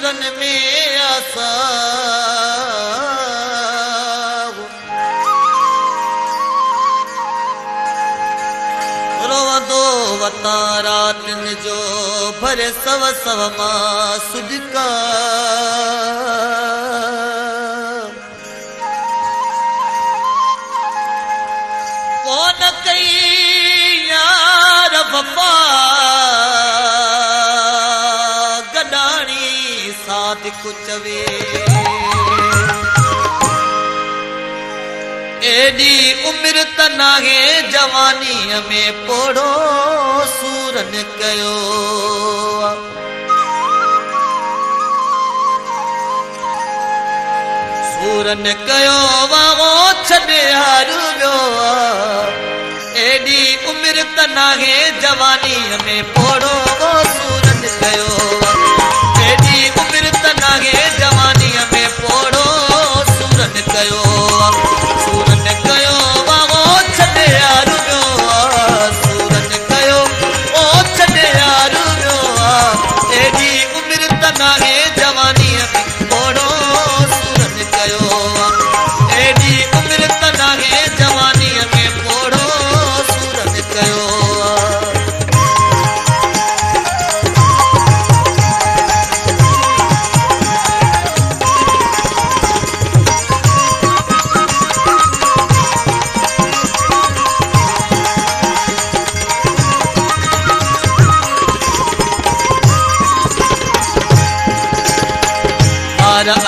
सूरन में आसा रोवंदो वता रातिन जो भरे सव सव मां सुडका कोन कई यार वफा गडाणी साथ कुचवे एडी उम्र त नाहे जवानी में पोड़ो सूरन कयो सूरन कयो वागो छॾे हारू वियो एडी उम्र त नाहे जवानी में पोड़ो सूरन कयो एडी उम्र त नाहे जवानी में पोड़ो सूरन कयो सूरन कयो वागो छॾे हारू वियो सूरन कयो ओ छॾे हारू वियो एडी उम्र त नाहे जवानी में पोड़ो सूरन कयो एडी उम्र त नाहे जवानी में पोड़ो सूरन कयो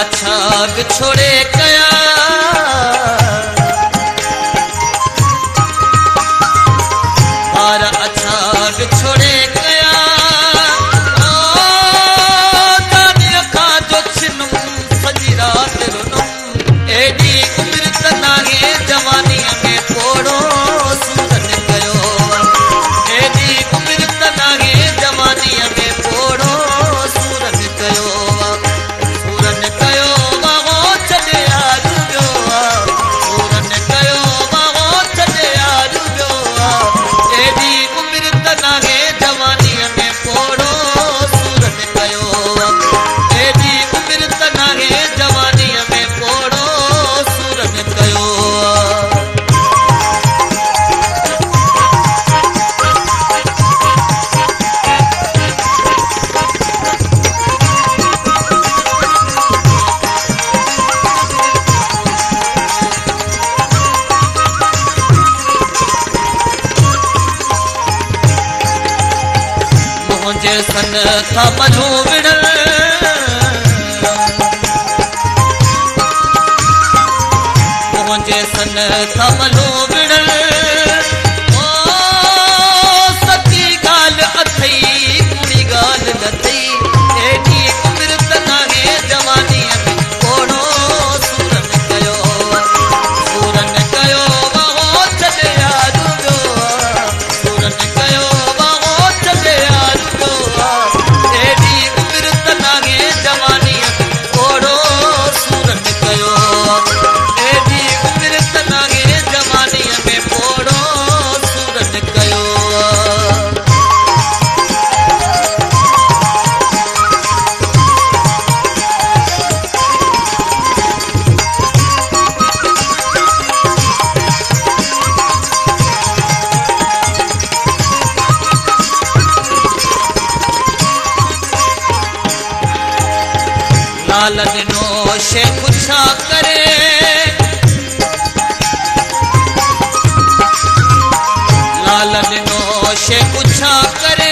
अच्छा बिछोड़े कया और अच्छा बिछोड़े कया दानिया का जो छिनुम सजी रात रुनुम एडी उम्र त नाहे जवानी में पोड़ो सूरन कयो एडी उम्र त नाहे जवानी में पोड़ो सूरन कयो सूरन कयो वागो छॾे हारू वियो सूरन कयो वागो छॾे हारू वियो एडी उम्र त नाहे जवानी में पोड़ो सूरन कयो एडी उम्र त नाहे जवानी में पोड़ो सूरन कयो मुझे सन था मधु विड़ल मुझे सन था मधु विड़ल ओ सची गाल अथई कूड़ी गाल नथई एडी उम्र त नाहे जवानी में पोड़ो सूरन कयो वागो छॾे हारू वियो सूरन कयो वागो छॾे हारू एडी उम्र त नाहे जवानी पोड़ो सूरन कयो एडी उम्र त नाहे जवानी में पोड़ो सूरन कयो लाल दिनो शे कुछा करे लाल दिनो शे कुछा करे